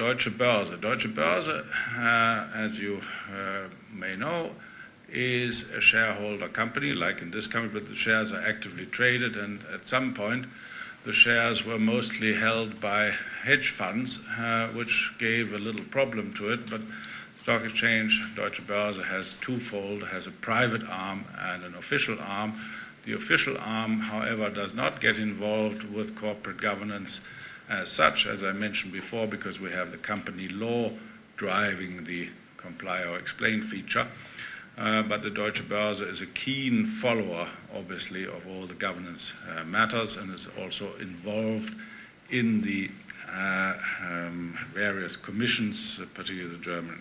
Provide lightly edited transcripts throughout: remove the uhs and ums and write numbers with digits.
Deutsche Börse. Deutsche Börse, as you may know, is a shareholder company, like in this company, but the shares are actively traded, and at some point the shares were mostly held by hedge funds, which gave a little problem to it, but stock exchange, Deutsche Börse, has twofold, has a private arm and an official arm. The official arm, however, does not get involved with corporate governance as such, as I mentioned before, because we have the company law driving the comply or explain feature. But the Deutsche Börse is a keen follower, obviously, of all the governance matters, and is also involved in the various commissions, particularly the German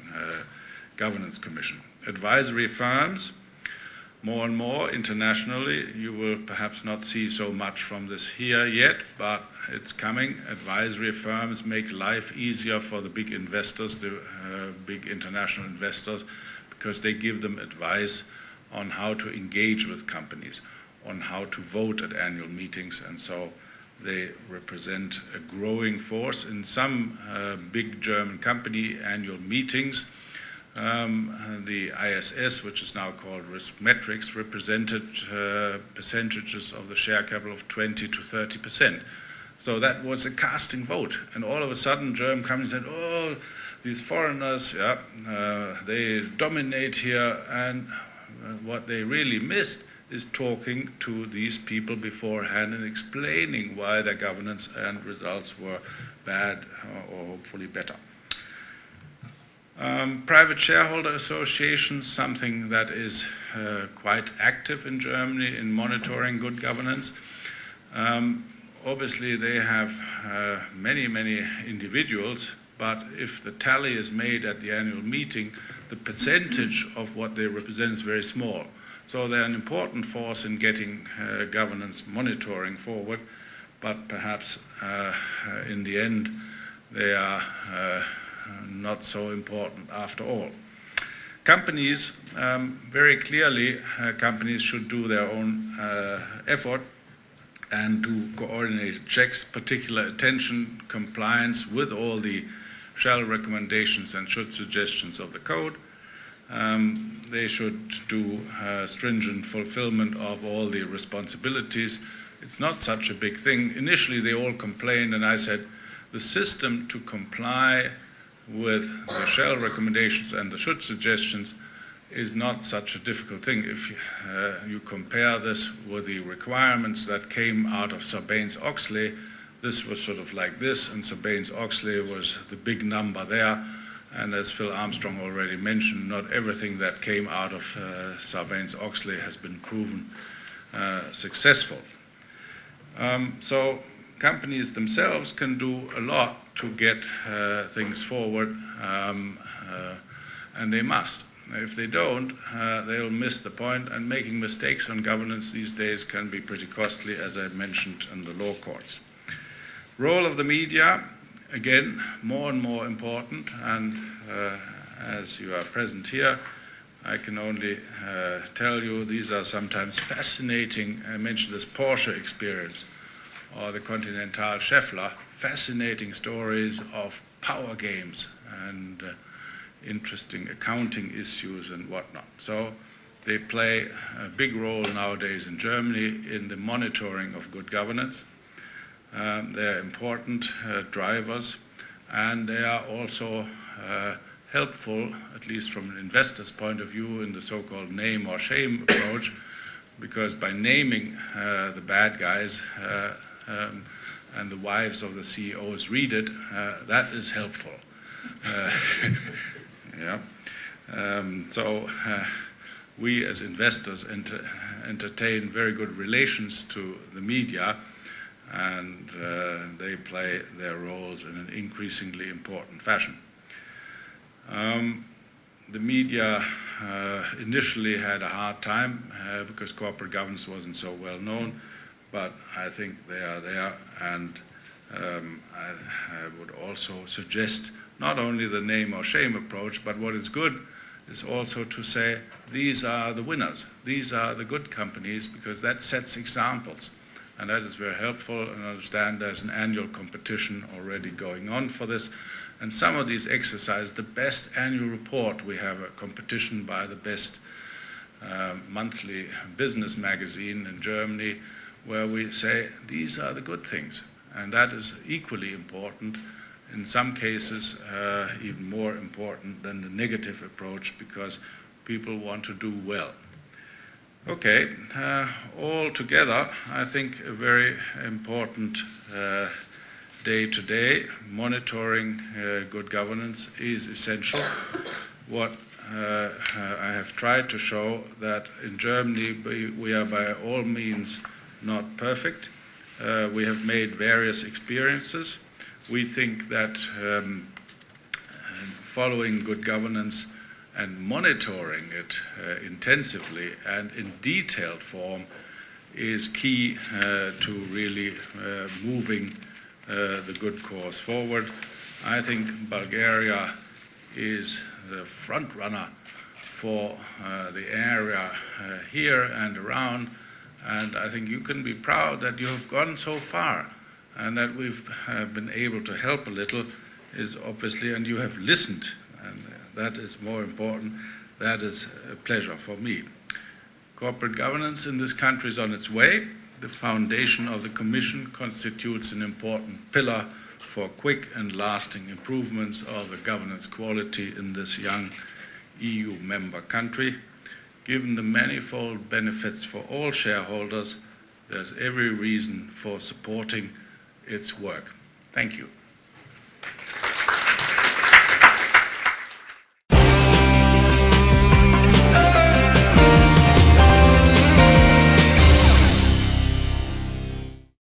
Governance Commission. Advisory firms, more and more internationally, you will perhaps not see so much from this here yet, but it's coming. Advisory firms make life easier for the big investors, the big international investors, because they give them advice on how to engage with companies, on how to vote at annual meetings, and so they represent a growing force. In some big German company annual meetings, the ISS, which is now called Risk Metrics, represented percentages of the share capital of 20 to 30%. So that was a casting vote, and all of a sudden German companies said, oh, these foreigners, they dominate here, and what they really missed is talking to these people beforehand and explaining why their governance and results were bad or hopefully better. Private shareholder associations, something that is quite active in Germany in monitoring good governance. Obviously, they have many individuals, but if the tally is made at the annual meeting, the percentage of what they represent is very small. So they're an important force in getting governance monitoring forward, but perhaps in the end they are not so important after all. Companies, very clearly, companies should do their own effort and do coordinated checks, particular attention, compliance with all the shall recommendations and should suggestions of the code. They should do stringent fulfillment of all the responsibilities. It's not such a big thing. Initially they all complained, and I said the system to comply with the shall recommendations and the should suggestions is not such a difficult thing. If you compare this with the requirements that came out of Sarbanes-Oxley, this was sort of like this, and Sarbanes-Oxley was the big number there. And as Phil Armstrong already mentioned, not everything that came out of Sarbanes-Oxley has been proven successful. So companies themselves can do a lot to get things forward, and they must. If they don't, they'll miss the point, and making mistakes on governance these days can be pretty costly, as I mentioned in the law courts. Role of the media, again, more and more important, and as you are present here, I can only tell you these are sometimes fascinating. I mentioned this Porsche experience or the Continental Scheffler, fascinating stories of power games and interesting accounting issues and whatnot. So they play a big role nowadays in Germany in the monitoring of good governance. They're important drivers, and they are also helpful, at least from an investor's point of view, in the so-called name or shame approach, because by naming the bad guys and the wives of the CEOs read it, that is helpful. So we as investors entertain very good relations to the media, and they play their roles in an increasingly important fashion. The media initially had a hard time because corporate governance wasn't so well known, but I think they are there, and I would also suggest not only the name or shame approach, but what is good is also to say these are the winners, these are the good companies, because that sets examples. And that is very helpful, and I understand there's an annual competition already going on for this, And some of these exercises, the best annual report, we have a competition by the best monthly business magazine in Germany, where we say these are the good things. And that is equally important, in some cases even more important than the negative approach, because people want to do well. Okay, all together, I think a very important day today. Monitoring good governance is essential. What I have tried to show that in Germany we are by all means not perfect. We have made various experiences. We think that following good governance and monitoring it intensively and in detailed form is key to really moving the good cause forward. I think Bulgaria is the front runner for the area here and around, and I think you can be proud that you have gone so far and that we've been able to help a little is obviously, and you have listened, and that is more important. That is a pleasure for me. Corporate governance in this country is on its way. The foundation of the Commission constitutes an important pillar for quick and lasting improvements of the governance quality in this young EU member country. Given the manifold benefits for all shareholders, there's every reason for supporting its work. Thank you.